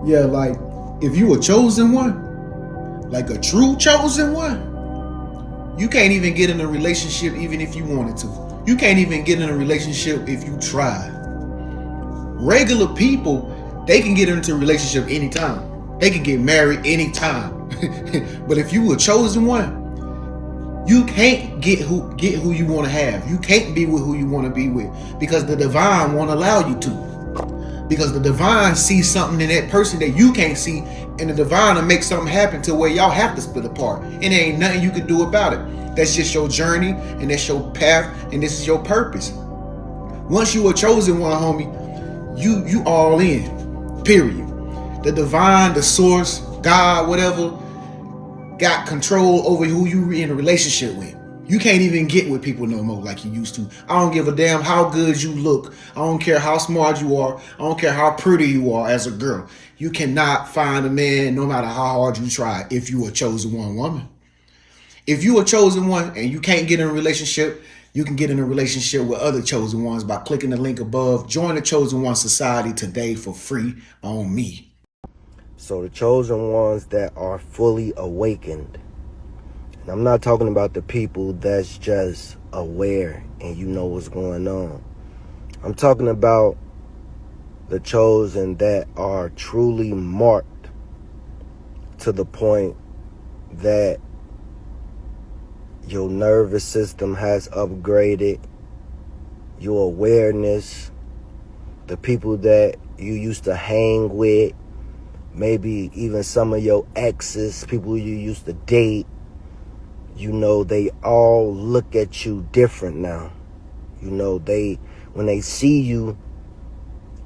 Yeah, like if you a chosen one, like a true chosen one, you can't even get in a relationship even if you wanted to. You can't even get in a relationship if you try. Regular people, they can get into a relationship anytime. They can get married anytime. But if you a chosen one, you can't get who you want to have. You can't be with who you want to be with because the divine won't allow you to. Because the divine sees something in that person that you can't see, and the divine will make something happen to where y'all have to split apart. And there ain't nothing you can do about it. That's just your journey, and that's your path, and this is your purpose. Once you are chosen one, homie, you all in. Period. The divine, the source, God, whatever, got control over who you in a relationship with. You can't even get with people no more like you used to. I don't give a damn how good you look. I don't care how smart you are. I don't care how pretty you are as a girl. You cannot find a man no matter how hard you try if you a chosen one woman. If you a chosen one and you can't get in a relationship, you can get in a relationship with other chosen ones by clicking the link above. Join the Chosen One Society today for free on me. So the chosen ones that are fully awakened. And I'm not talking about the people that's just aware and you know what's going on. I'm talking about the chosen that are truly marked to the point that your nervous system has upgraded, your awareness, the people that you used to hang with, maybe even some of your exes, people you used to date, you know, they all look at you different now. You know, when they see you,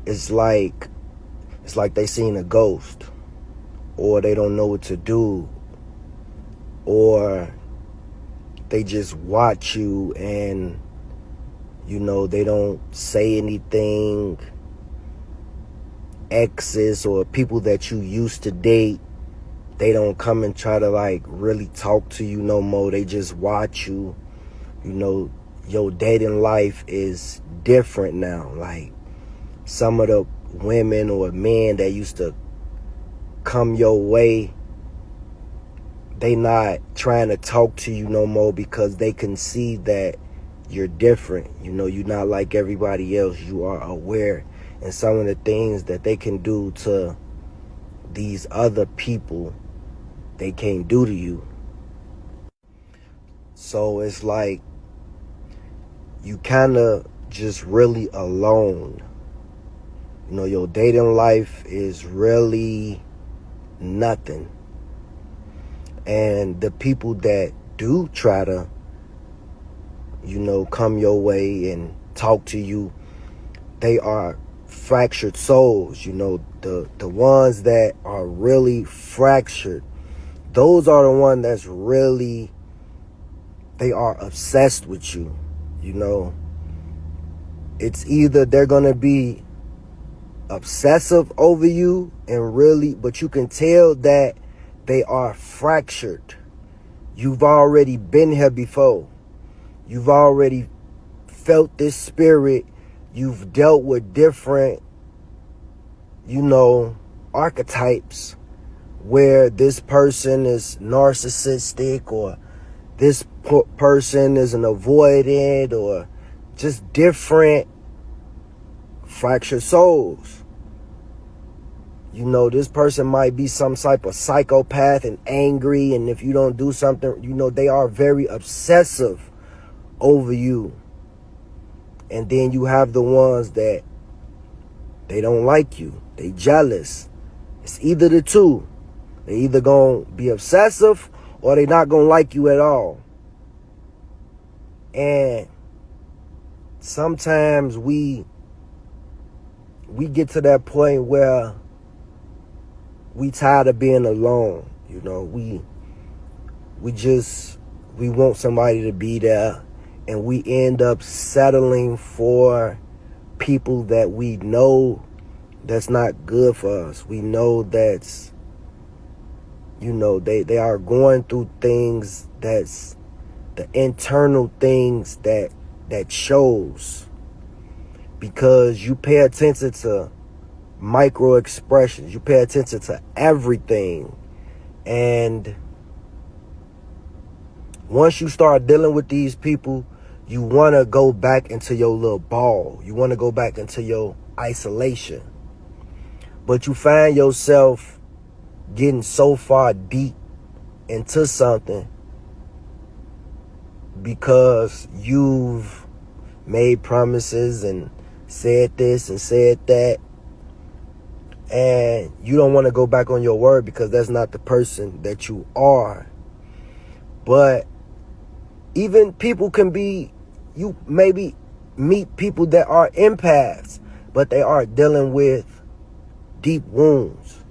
it's like they seen a ghost, or they don't know what to do, or they just watch you and, you know, they don't say anything. Exes or people that you used to date, they don't come and try to like really talk to you no more. They just watch you. You know, your dating life is different now. Like some of the women or men that used to come your way, they not trying to talk to you no more because they can see that you're different. You know, you're not like everybody else. You are aware. And some of the things that they can do to these other people, they can't do to you. So it's like you kind of just really alone. You know, your dating life is really nothing. And the people that do try to, you know, come your way and talk to you, they are fractured souls. You know, the ones that are really fractured, those are the ones that's really, they are obsessed with you. You know, it's either they're gonna be obsessive over you and really, but you can tell that they are fractured. You've already been here before. You've already felt this spirit. You've dealt with different, you know, archetypes where this person is narcissistic, or this person is an avoidant, or just different fractured souls. You know, this person might be some type of psychopath and angry, and if you don't do something, you know, they are very obsessive over you. And then you have the ones that they don't like you. They jealous. It's either the two. They either gonna be obsessive or they not gonna like you at all. And sometimes we get to that point where we tired of being alone. You know, we want somebody to be there, and we end up settling for people that we know that's not good for us. We know that's, you know, they are going through things that's the internal things that shows. Because you pay attention to micro expressions. You pay attention to everything. And once you start dealing with these people, you want to go back into your little ball. You want to go back into your isolation. But you find yourself getting so far deep into something because you've made promises and said this and said that, and you don't want to go back on your word because that's not the person that you are. But even people can be, you maybe meet people that are empaths, but they are dealing with deep wounds.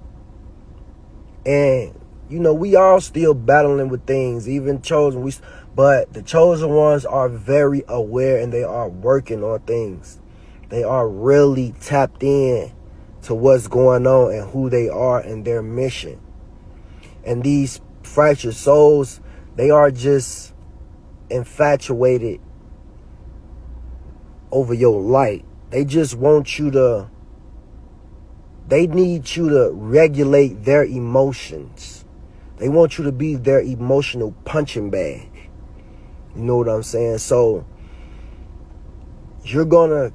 And we all still battling with things, even chosen. But the chosen ones are very aware and they are working on things. They are really tapped in to what's going on and who they are and their mission. And these fractured souls, they are just infatuated over your light. They just want you to, they need you to regulate their emotions. They want you to be their emotional punching bag. You know what I'm saying? So you're going to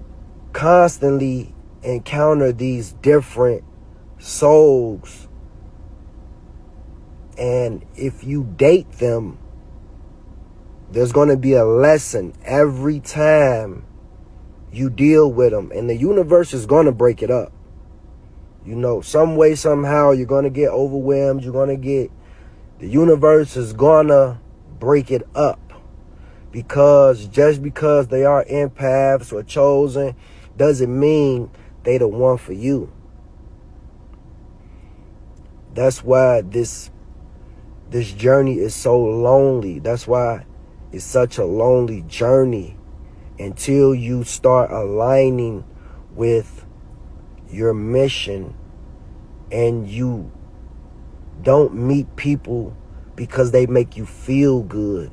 constantly encounter these different souls. And if you date them, there's going to be a lesson every time you deal with them. And the universe is going to break it up. Some way, somehow, you're going to get overwhelmed. The universe is going to break it up. Because just because they are empaths or chosen doesn't mean they the one for you. That's why this journey is so lonely. That's why it's such a lonely journey until you start aligning with your mission and you don't meet people because they make you feel good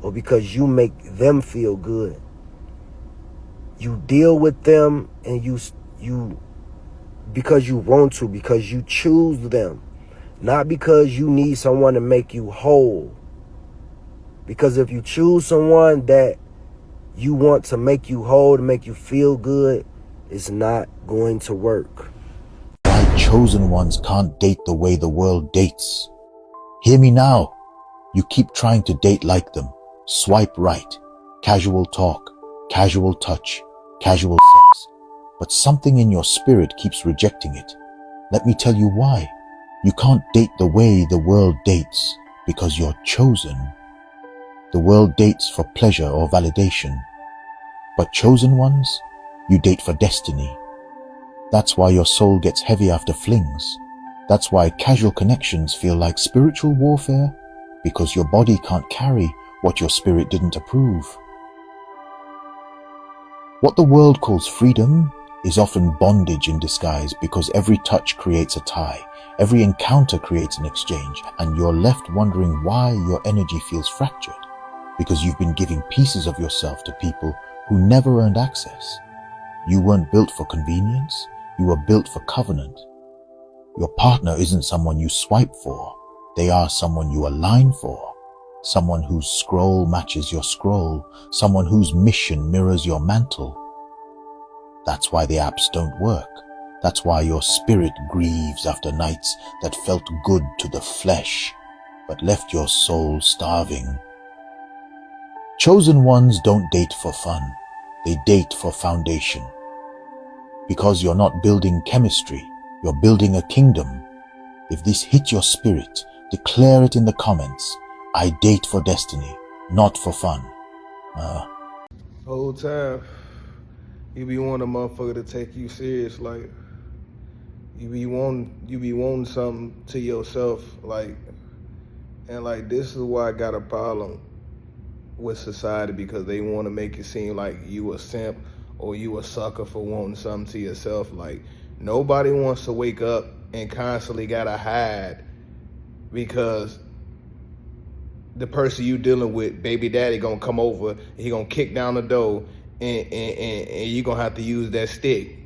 or because you make them feel good. You deal with them and you because you want to, because you choose them, not because you need someone to make you whole. Because if you choose someone that you want to make you whole, to make you feel good, it's not going to work. My chosen ones can't date the way the world dates. Hear me now. You keep trying to date like them. Swipe right, casual talk, casual touch, casual sex. But something in your spirit keeps rejecting it. Let me tell you why. You can't date the way the world dates because you're chosen. The world dates for pleasure or validation. But chosen ones, you date for destiny. That's why your soul gets heavy after flings. That's why casual connections feel like spiritual warfare, because your body can't carry what your spirit didn't approve. What the world calls freedom is often bondage in disguise, because every touch creates a tie, every encounter creates an exchange, and you're left wondering why your energy feels fractured, because you've been giving pieces of yourself to people who never earned access. You weren't built for convenience, you were built for covenant. Your partner isn't someone you swipe for, they are someone you align for. Someone whose scroll matches your scroll, someone whose mission mirrors your mantle. That's why the apps don't work. That's why your spirit grieves after nights that felt good to the flesh, but left your soul starving. Chosen ones don't date for fun. They date for foundation. Because you're not building chemistry, you're building a kingdom. If this hit your spirit, declare it in the comments. I date for destiny, not for fun. Whole time, you be wanting a motherfucker to take you serious, like you be wanting something to yourself, like, and like this is why I got a problem with society, because they want to make it seem like you a simp or you a sucker for wanting something to yourself. Like, nobody wants to wake up and constantly gotta hide because the person you dealing with, baby daddy, gonna come over, he gonna kick down the door, and you gonna have to use that stick. You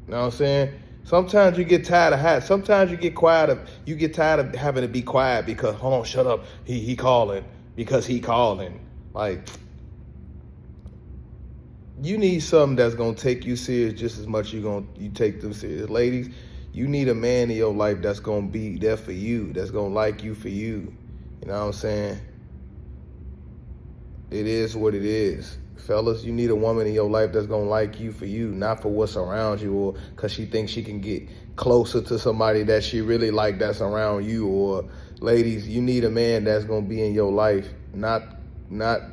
know what I'm saying? Sometimes you get tired of sometimes you get tired of having to be quiet because, hold on, shut up. He calling because he calling. Like, you need something that's gonna take you serious just as much you take them serious. Ladies, you need a man in your life that's gonna be there for you, that's gonna like you for you. You know what I'm saying? It is what it is. Fellas, you need a woman in your life that's gonna like you for you, not for what's around you, or because she thinks she can get closer to somebody that she really like that's around you. Or ladies, you need a man that's gonna be in your life, not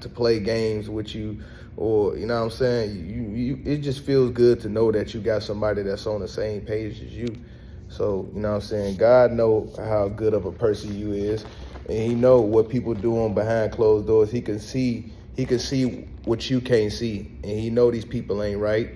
to play games with you, or you know what I'm saying? It just feels good to know that you got somebody that's on the same page as you. So, you know what I'm saying? God know how good of a person you is, and he know what people doing behind closed doors. He can see what you can't see, and he know these people ain't right.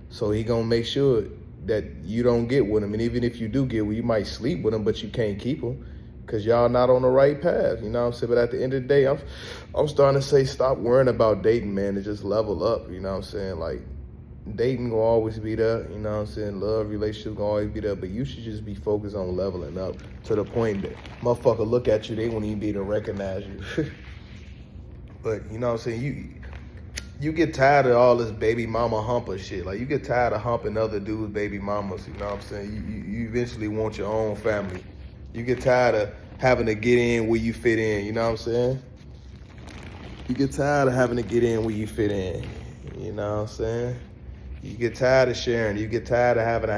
So he gonna make sure that you don't get with them. And even if you do get with, you might sleep with them, but you can't keep them because y'all not on the right path. You know what I'm saying? But at the end of the day, I'm starting to say stop worrying about dating, man, and just level up. You know what I'm saying? Like, dating gonna always be there. You know what I'm saying? Love, relationships gonna always be there. But you should just be focused on leveling up to the point that motherfucker look at you, they won't even be able to recognize you. But you know what I'm saying? You get tired of all this baby mama humper shit. Like, you get tired of humping other dudes' baby mamas. You know what I'm saying? You eventually want your own family. You get tired of having to get in where you fit in. You know what I'm saying? You get tired of having to get in where you fit in. You know what I'm saying? You get tired of sharing. You get tired of having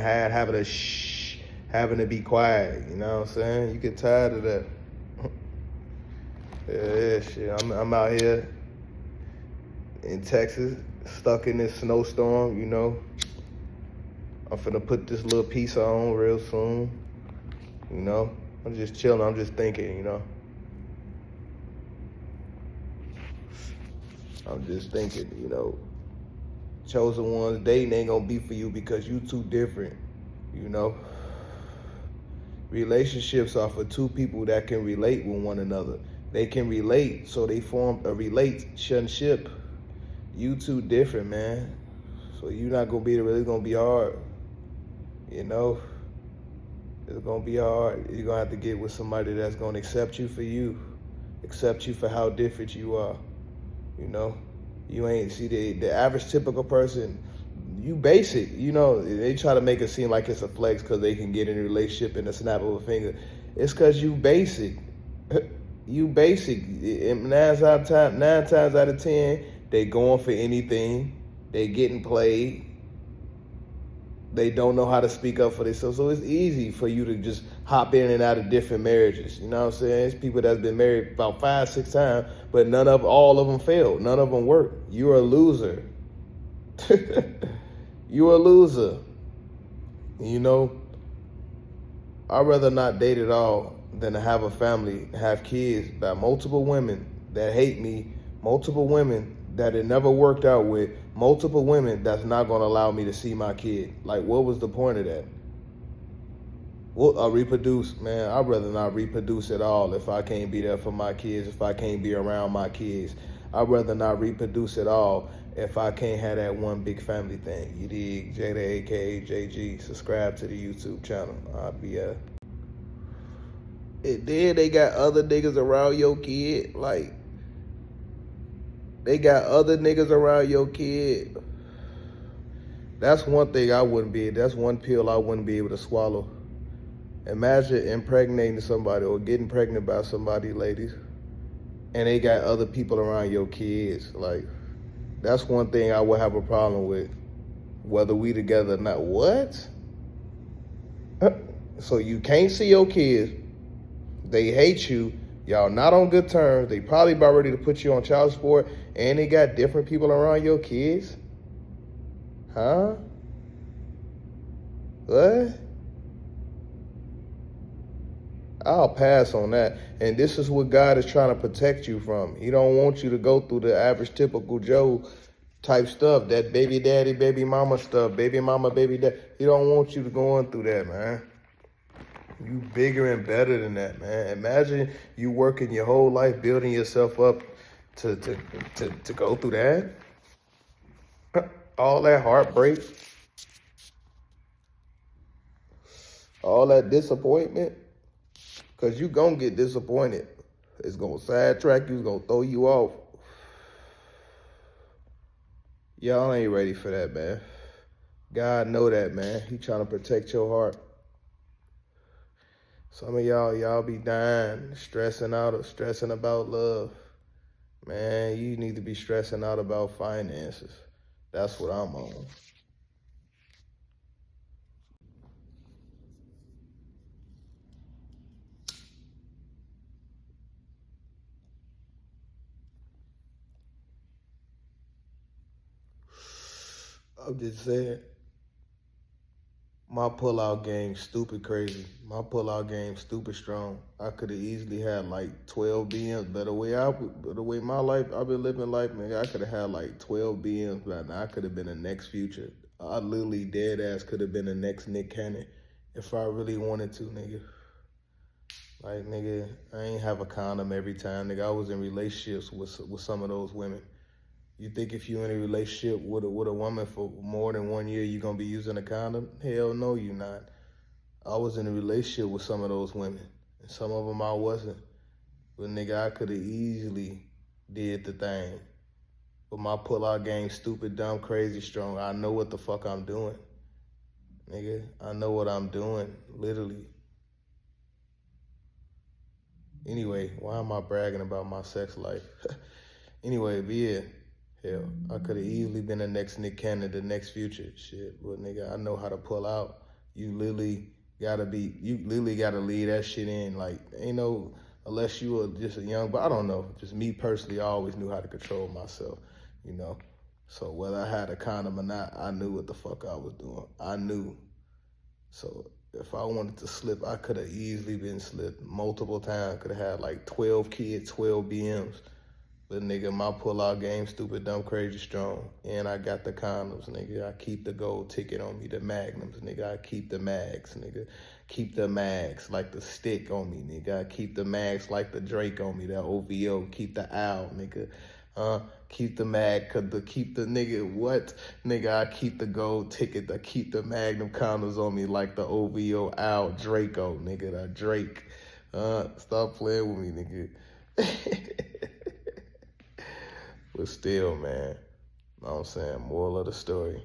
to be quiet. You know what I'm saying? You get tired of that. Yeah, shit. I'm out here in Texas, stuck in this snowstorm, you know. I'm finna put this little piece on real soon, you know. I'm just chilling, I'm just thinking, you know. I'm just thinking, you know. Chosen ones, dating ain't gonna be for you because you too different, you know. Relationships are for two people that can relate with one another. They can relate, so they form a relationship. You too different, man. So you're not gonna be really gonna be hard. You know? It's gonna be hard. You're gonna have to get with somebody that's gonna accept you for you. Accept you for how different you are. You know? You ain't see the average typical person, you basic, you know, they try to make it seem like it's a flex because they can get in a relationship in the snap of a finger. It's because you basic. You basic. 9 times out of 10, they going for anything. They getting played. They don't know how to speak up for themselves. So it's easy for you to just hop in and out of different marriages. You know what I'm saying? It's people that's been married about 5-6 times, but all of them failed. None of them worked. You're a loser. You're a loser. You know, I'd rather not date at all than to have a family, have kids by multiple women that hate me, multiple women that it never worked out with, multiple women that's not going to allow me to see my kid. Like, what was the point of that? Well, reproduce, man. I'd rather not reproduce at all if I can't be there for my kids, if I can't be around my kids. I'd rather not reproduce at all if I can't have that one big family thing. You dig? Jada, aka JG. Subscribe to the YouTube channel. I'll be And then they got other niggas around your kid. Like, they got other niggas around your kid. That's one thing that's one pill I wouldn't be able to swallow. Imagine impregnating somebody or getting pregnant by somebody, ladies, and they got other people around your kids. Like, that's one thing I would have a problem with, whether we together or not. What? So you can't see your kids. They hate you. Y'all not on good terms. They probably about ready to put you on child support, and they got different people around your kids. Huh? What? I'll pass on that. And this is what God is trying to protect you from. He don't want you to go through the average typical Joe type stuff, that baby daddy, baby mama stuff, baby mama, baby dad. He don't want you to go on through that, man. You bigger and better than that, man. Imagine you working your whole life building yourself up to go through that. All that heartbreak. All that disappointment, because you going to get disappointed. It's going to sidetrack you. It's going to throw you off. Y'all ain't ready for that, man. God know that, man. He trying to protect your heart. Some of y'all be dying, stressing about love. Man, you need to be stressing out about finances. That's what I'm on. I'm just saying, my pullout game stupid crazy. My pullout game stupid strong. I could have easily had like 12 BMs. But the way my life, I've been living life, man, I could have had like 12 BMs right now. I could have been the next Future. I literally dead ass could have been the next Nick Cannon if I really wanted to, nigga. Like, nigga, I ain't have a condom every time, nigga. I was in relationships with some of those women. You think if you're in a relationship with a woman for more than 1 year, you're going to be using a condom? Hell no, you're not. I was in a relationship with some of those women, and some of them I wasn't. But, nigga, I could have easily did the thing. But my pull-out game, stupid, dumb, crazy, strong. I know what the fuck I'm doing. Nigga, I know what I'm doing, literally. Anyway, why am I bragging about my sex life? Anyway, but yeah. Hell, I could have easily been the next Nick Cannon, the next Future. Shit, but nigga, I know how to pull out. You literally gotta leave that shit in. Like, ain't no, unless you were just a young, but I don't know. Just me personally, I always knew how to control myself, you know? So whether I had a condom or not, I knew what the fuck I was doing. I knew. So if I wanted to slip, I could have easily been slipped multiple times. Could have had like 12 kids, 12 BMs. But nigga, my pull-out game, stupid, dumb, crazy, strong. And I got the condoms, nigga. I keep the gold ticket on me, the magnums, nigga. I keep the mags, nigga. Keep the mags like the stick on me, nigga. I keep the mags like the Drake on me, that OVO. Keep the owl, nigga. Keep the mag, keep the nigga, what? Nigga, I keep the gold ticket. I keep the magnum condoms on me like the OVO owl Draco, nigga, that Drake. Stop playing with me, nigga. But still, man, know what I'm saying? Moral of the story,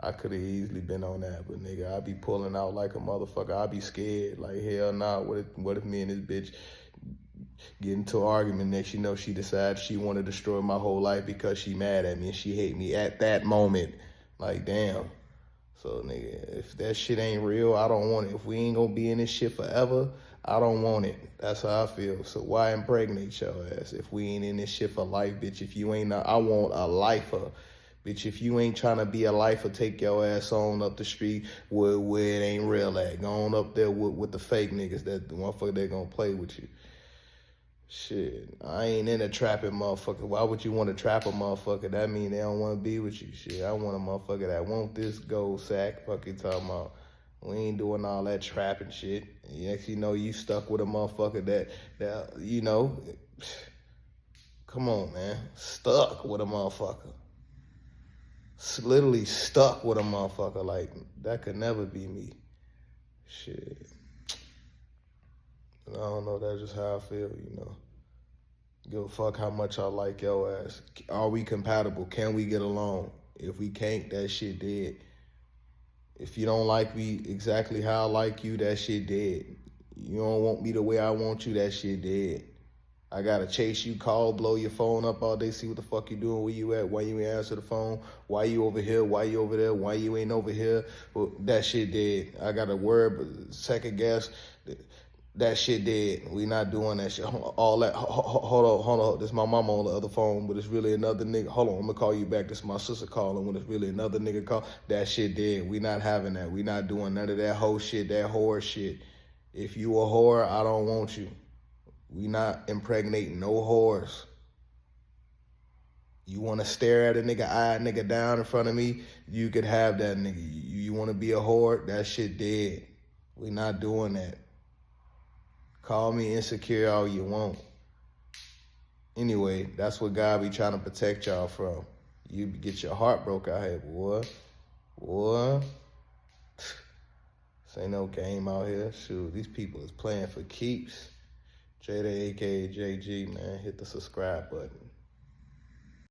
I could have easily been on that, but nigga, I be pulling out like a motherfucker. I be scared, like hell nah. What if me and this bitch get into an argument, next you know she decides she want to destroy my whole life because she mad at me and she hate me at that moment. Like, damn. So nigga, if that shit ain't real, I don't want it. If we ain't gonna be in this shit forever, I don't want it. That's how I feel. So why impregnate your ass if we ain't in this shit for life, bitch? If you ain't, I want a lifer. Bitch, if you ain't trying to be a lifer, take your ass on up the street where it ain't real at. Go on up there with the fake niggas, that the motherfucker they gonna play with you. Shit, I ain't in a trapping motherfucker. Why would you want to trap a motherfucker? That mean they don't want to be with you. Shit, I want a motherfucker that want this gold sack. Fuck you talking about. We ain't doing all that trapping shit. Next you know, you stuck with a motherfucker that you know, come on, man. Stuck with a motherfucker. Literally stuck with a motherfucker. Like, that could never be me. Shit. I don't know, that's just how I feel, you know. Give a fuck how much I like your ass. Are we compatible? Can we get along? If we can't, that shit dead. If you don't like me exactly how I like you, that shit dead. You don't want me the way I want you, that shit dead. I gotta chase you, call, blow your phone up all day, see what the fuck you doing, where you at, why you ain't answer the phone, why you over here, why you over there, why you ain't over here. Well, that shit dead. I gotta worry, second guess. That shit dead. We not doing that shit. All that. Hold on. This is my mama on the other phone, but it's really another nigga. Hold on, I'm gonna call you back. This is my sister calling when it's really another nigga call. That shit dead. We not having that. We not doing none of that whole shit, that whore shit. If you a whore, I don't want you. We not impregnating no whores. You want to stare at a nigga, eye a nigga down in front of me, you could have that nigga. You want to be a whore, that shit dead. We not doing that. Call me insecure all you want. Anyway, that's what God be trying to protect y'all from. You get your heart broke out here, boy. Boy. This ain't no game out here. Shoot, these people is playing for keeps. Jada, aka JG, man, hit the subscribe button.